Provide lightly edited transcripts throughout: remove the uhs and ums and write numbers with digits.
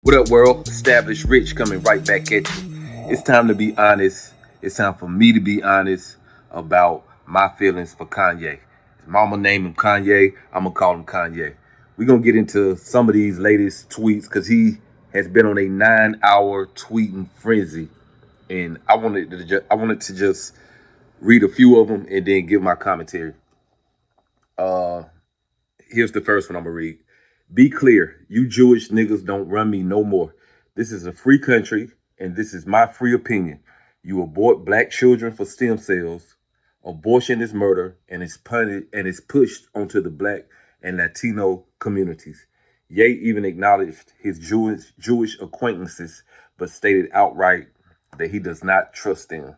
What up, world? Established Rich coming right back at you. It's time to be honest. It's time for me to be honest about my feelings for Kanye. His mama named him Kanye. I'm going to call him Kanye. We're going to get into some of these latest tweets because he has been on a 9-hour tweeting frenzy. And I wanted to just read a few of them and then give my commentary. Here's the first one I'm gonna read. Be clear, you Jewish niggas don't run me no more. This is a free country, and this is my free opinion. You abort black children for stem cells. Abortion is murder, and it's pushed onto the black and Latino communities. Ye even acknowledged his Jewish acquaintances, but stated outright that he does not trust them.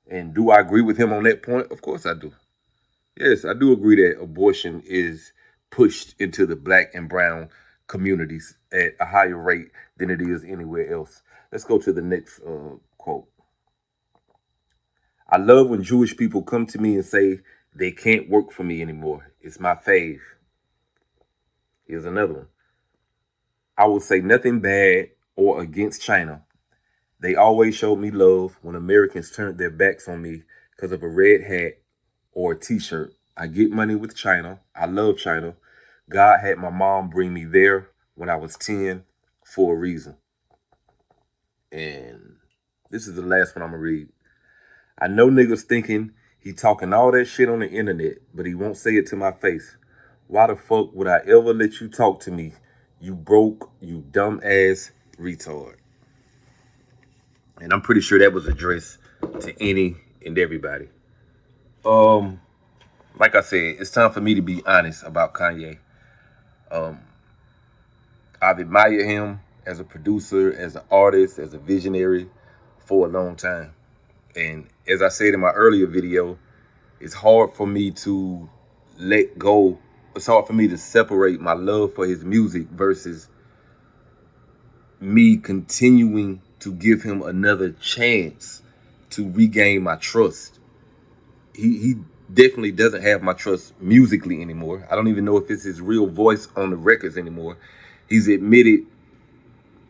And do I agree with him on that point? Of course I do. Yes, I do agree that abortion is pushed into the black and brown communities at a higher rate than it is anywhere else. Let's go to the next quote. I love when Jewish people come to me and say they can't work for me anymore. It's my fave. Here's another one. I will say nothing bad or against China. They always showed me love when Americans turned their backs on me because of a red hat or a t-shirt. I get money with China. I love China. God had my mom bring me there when I was 10 for a reason. And this is the last one I'm gonna read. I know niggas thinking he talking all that shit on the internet, but he won't say it to my face. Why the fuck would I ever let you talk to me? You broke, you dumb ass retard. And I'm pretty sure that was addressed to any and everybody. Um, like I said, it's time for me to be honest about Kanye. I've admired him as a producer, as an artist, as a visionary for a long time. And as I said in my earlier video, it's hard for me to let go. It's hard for me to separate my love for his music versus me continuing to give him another chance to regain my trust. He definitely doesn't have my trust musically anymore. I don't even know if it's his real voice on the records anymore. He's admitted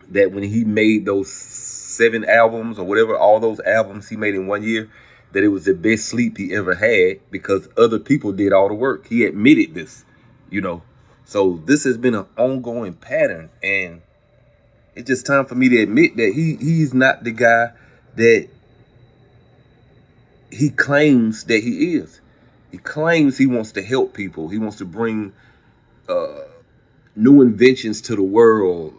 that when he made those 7 albums or whatever, all those albums he made in 1 year, that it was the best sleep he ever had because other people did all the work. He admitted this, you know. So this has been an ongoing pattern, and it's just time for me to admit that he's not the guy that he claims that he is. He claims he wants to help people. He wants to bring new inventions to the world.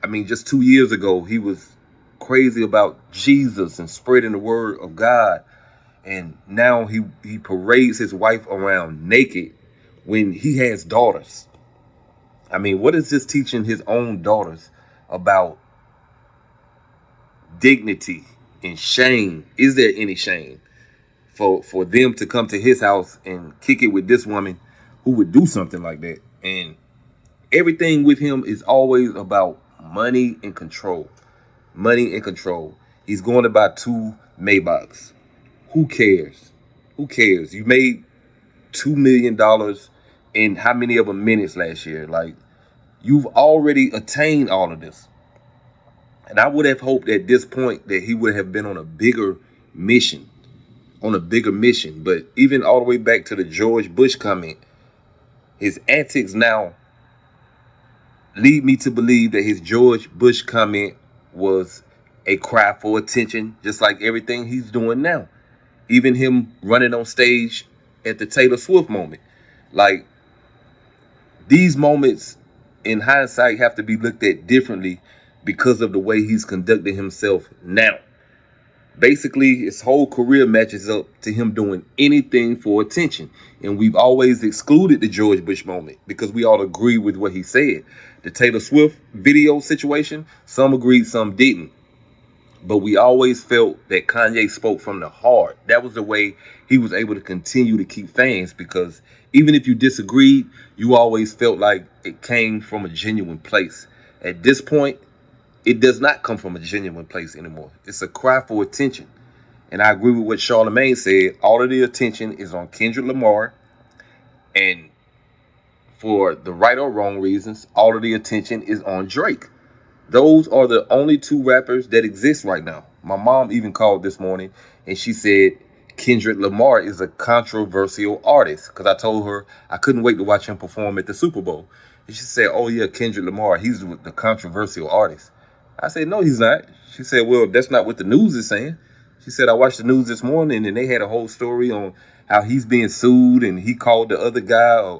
I mean, just 2 years ago, he was crazy about Jesus and spreading the word of God. And now he parades his wife around naked when he has daughters. I mean, what is this teaching his own daughters about dignity and shame? Is there any shame for them to come to his house and kick it with this woman who would do something like that? And everything with him is always about money and control. Money and control. He's going to buy 2 Maybachs. Who cares? Who cares? You made $2 million in how many of them minutes last year? Like, you've already attained all of this. And I would have hoped at this point that he would have been on a bigger mission. But even all the way back to the George Bush comment, his antics now lead me to believe that his George Bush comment was a cry for attention, just like everything he's doing now. Even him running on stage at the Taylor Swift moment. Like, these moments in hindsight have to be looked at differently because of the way he's conducting himself now. Basically, his whole career matches up to him doing anything for attention. And we've always excluded the George Bush moment because we all agree with what he said. The Taylor Swift video situation, some agreed, some didn't. But we always felt that Kanye spoke from the heart. That was the way he was able to continue to keep fans, because even if you disagreed, you always felt like it came from a genuine place. At this point, it does not come from a genuine place anymore. It's a cry for attention. And I agree with what Charlamagne said. All of the attention is on Kendrick Lamar. And for the right or wrong reasons, all of the attention is on Drake. Those are the only two rappers that exist right now. My mom even called this morning and she said Kendrick Lamar is a controversial artist because I told her I couldn't wait to watch him perform at the Super Bowl. And she said, "Oh yeah, Kendrick Lamar, he's the controversial artist." I said, "No, he's not." She said, "Well, that's not what the news is saying." She said, "I watched the news this morning and they had a whole story on how he's being sued and he called the other guy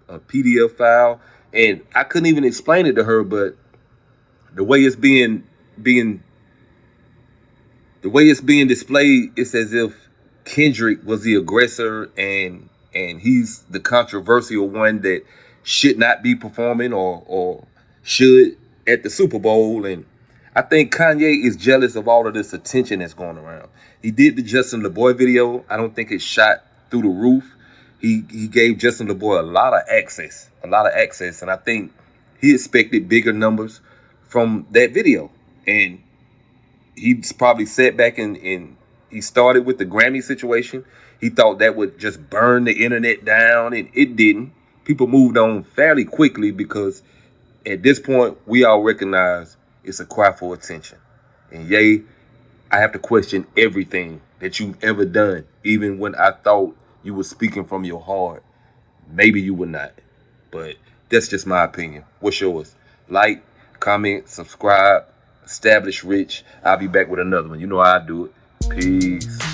a PDF file." And I couldn't even explain it to her, but the way it's being the way it's being displayed, it's as if Kendrick was the aggressor and he's the controversial one that should not be performing or should at the Super Bowl. And I think Kanye is jealous of all of this attention that's going around. He did the Justin LeBoy video. I don't think it shot through the roof. He gave Justin LeBoy a lot of access, and I think he expected bigger numbers from that video. And he's probably sat back and he started with the Grammy situation. He thought that would just burn the internet down, and it didn't. People moved on fairly quickly because at this point we all recognize it's a cry for attention. And yay, I have to question everything that you've ever done, even when I thought you were speaking from your heart. Maybe you were not. But that's just my opinion. What's yours? Like, comment, subscribe, establish rich. I'll be back with another one. You know how I do it. Peace.